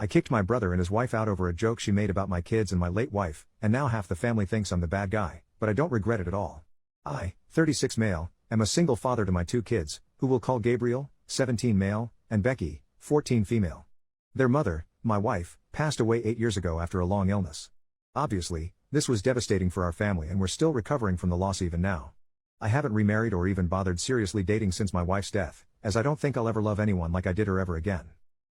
I kicked my brother and his wife out over a joke she made about my kids and my late wife, and now half the family thinks I'm the bad guy, but I don't regret it at all. I, 36 male, am a single father to my 2 kids, who we'll call Gabriel, 17 male, and Becky, 14 female. Their mother, my wife, passed away 8 years ago after a long illness. Obviously, this was devastating for our family and we're still recovering from the loss even now. I haven't remarried or even bothered seriously dating since my wife's death, as I don't think I'll ever love anyone like I did her ever again.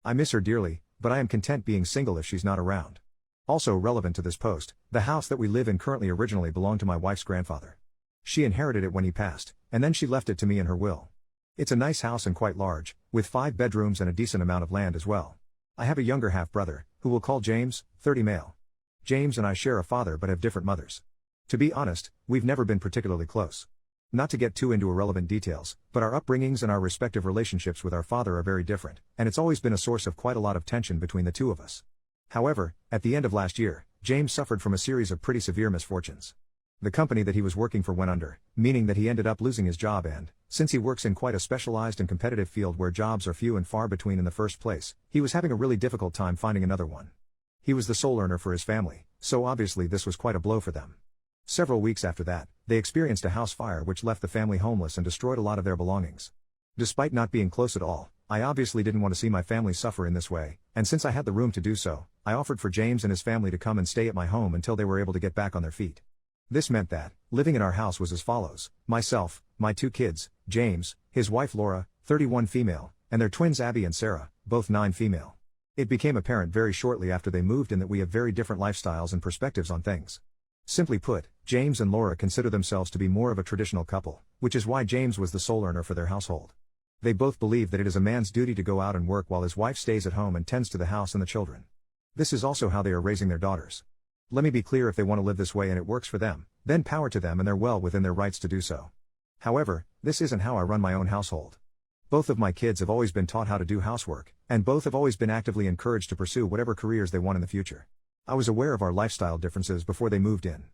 I miss her dearly, but I am content being single if she's not around. Also relevant to this post, the house that we live in currently originally belonged to my wife's grandfather. She inherited it when he passed, and then she left it to me in her will. It's a nice house and quite large, with 5 bedrooms and a decent amount of land as well. I have a younger half-brother, who we'll call James, 30 male. James and I share a father but have different mothers. To be honest, we've never been particularly close. Not to get too into irrelevant details, but our upbringings and our respective relationships with our father are very different, and it's always been a source of quite a lot of tension between the two of us. However, at the end of last year, James suffered from a series of pretty severe misfortunes. The company that he was working for went under, meaning that he ended up losing his job and, since he works in quite a specialized and competitive field where jobs are few and far between in the first place, he was having a really difficult time finding another one. He was the sole earner for his family, so obviously this was quite a blow for them. Several weeks after that, they experienced a house fire which left the family homeless and destroyed a lot of their belongings. Despite not being close at all, I obviously didn't want to see my family suffer in this way, and since I had the room to do so, I offered for James and his family to come and stay at my home until they were able to get back on their feet. This meant that, living in our house was as follows: myself, my 2 kids, James, his wife Laura, 31 female, and their twins Abby and Sarah, both 9 female. It became apparent very shortly after they moved in that we have very different lifestyles and perspectives on things. Simply put, James and Laura consider themselves to be more of a traditional couple, which is why James was the sole earner for their household. They both believe that it is a man's duty to go out and work while his wife stays at home and tends to the house and the children. This is also how they are raising their daughters. Let me be clear, if they want to live this way and it works for them, then power to them and they're well within their rights to do so. However, this isn't how I run my own household. Both of my kids have always been taught how to do housework, and both have always been actively encouraged to pursue whatever careers they want in the future. I was aware of our lifestyle differences before they moved in.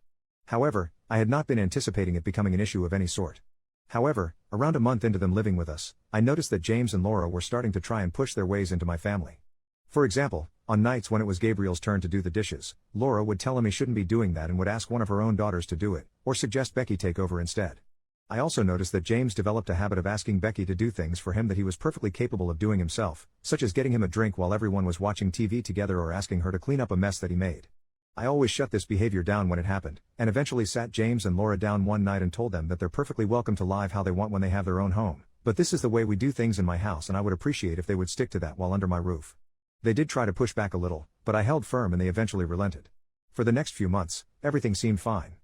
However, I had not been anticipating it becoming an issue of any sort. However, around a month into them living with us, I noticed that James and Laura were starting to try and push their ways into my family. For example, on nights when it was Gabriel's turn to do the dishes, Laura would tell him he shouldn't be doing that and would ask one of her own daughters to do it, or suggest Becky take over instead. I also noticed that James developed a habit of asking Becky to do things for him that he was perfectly capable of doing himself, such as getting him a drink while everyone was watching TV together or asking her to clean up a mess that he made. I always shut this behavior down when it happened, and eventually sat James and Laura down one night and told them that they're perfectly welcome to live how they want when they have their own home, but this is the way we do things in my house and I would appreciate if they would stick to that while under my roof. They did try to push back a little, but I held firm and they eventually relented. For the next few months, everything seemed fine.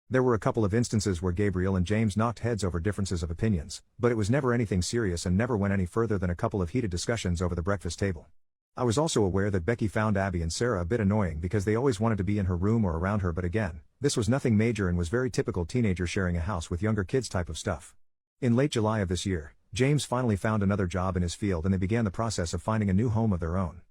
There were a couple of instances where Gabriel and James knocked heads over differences of opinions, but it was never anything serious and never went any further than a couple of heated discussions over the breakfast table. I was also aware that Becky found Abby and Sarah a bit annoying because they always wanted to be in her room or around her, but again, this was nothing major and was very typical teenager sharing a house with younger kids type of stuff. In late July of this year, James finally found another job in his field and they began the process of finding a new home of their own.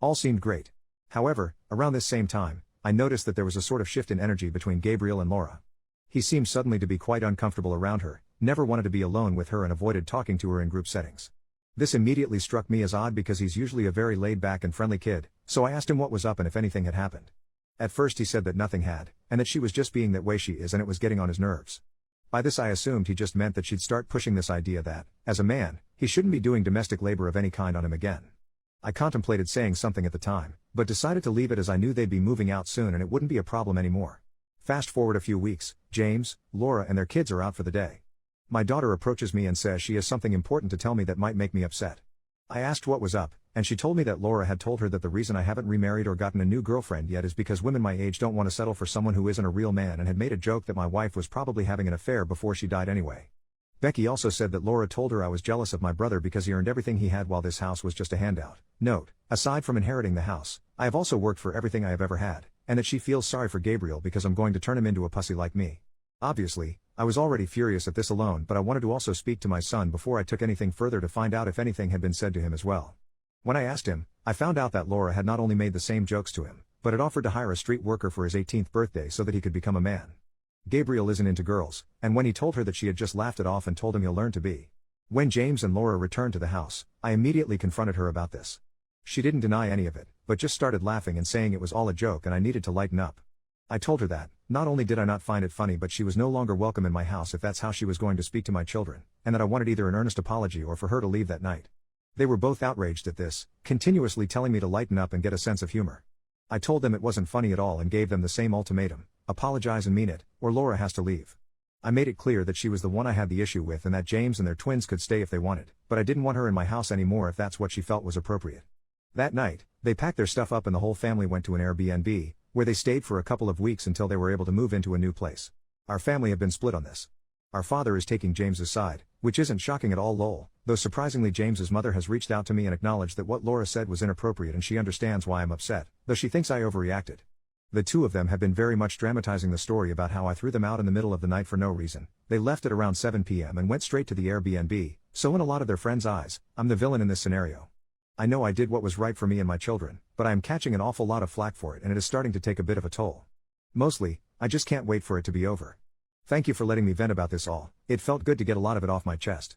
All seemed great. However, around this same time, I noticed that there was a sort of shift in energy between Gabriel and Laura. He seemed suddenly to be quite uncomfortable around her, never wanted to be alone with her and avoided talking to her in group settings. This immediately struck me as odd because he's usually a very laid-back and friendly kid, so I asked him what was up and if anything had happened. At first he said that nothing had, and that she was just being that way she is and it was getting on his nerves. By this I assumed he just meant that she'd start pushing this idea that, as a man, he shouldn't be doing domestic labor of any kind on him again. I contemplated saying something at the time, but decided to leave it as I knew they'd be moving out soon and it wouldn't be a problem anymore. Fast forward a few weeks, James, Laura and their kids are out for the day. My daughter approaches me and says she has something important to tell me that might make me upset. I asked what was up, and she told me that Laura had told her that the reason I haven't remarried or gotten a new girlfriend yet is because women my age don't want to settle for someone who isn't a real man, and had made a joke that my wife was probably having an affair before she died anyway. Becky also said that Laura told her I was jealous of my brother because he earned everything he had while this house was just a handout. Note, aside from inheriting the house, I have also worked for everything I have ever had, and that she feels sorry for Gabriel because I'm going to turn him into a pussy like me. Obviously, I was already furious at this alone, but I wanted to also speak to my son before I took anything further to find out if anything had been said to him as well. When I asked him, I found out that Laura had not only made the same jokes to him, but had offered to hire a street worker for his 18th birthday so that he could become a man. Gabriel isn't into girls, and when he told her that, she had just laughed it off and told him he'll learn to be. When James and Laura returned to the house, I immediately confronted her about this. She didn't deny any of it, but just started laughing and saying it was all a joke and I needed to lighten up. I told her that, not only did I not find it funny but she was no longer welcome in my house if that's how she was going to speak to my children, and that I wanted either an earnest apology or for her to leave that night. They were both outraged at this, continuously telling me to lighten up and get a sense of humor. I told them it wasn't funny at all and gave them the same ultimatum: apologize and mean it, or Laura has to leave. I made it clear that she was the one I had the issue with and that James and their twins could stay if they wanted, but I didn't want her in my house anymore if that's what she felt was appropriate. That night, they packed their stuff up and the whole family went to an Airbnb, where they stayed for a couple of weeks until they were able to move into a new place. Our family have been split on this. Our father is taking James's side, which isn't shocking at all lol, though surprisingly James's mother has reached out to me and acknowledged that what Laura said was inappropriate and she understands why I'm upset, though she thinks I overreacted. The two of them have been very much dramatizing the story about how I threw them out in the middle of the night for no reason. They left at around 7 p.m. and went straight to the Airbnb, so in a lot of their friends' eyes, I'm the villain in this scenario. I know I did what was right for me and my children, but I am catching an awful lot of flack for it and it is starting to take a bit of a toll. Mostly, I just can't wait for it to be over. Thank you for letting me vent about this all. It felt good to get a lot of it off my chest.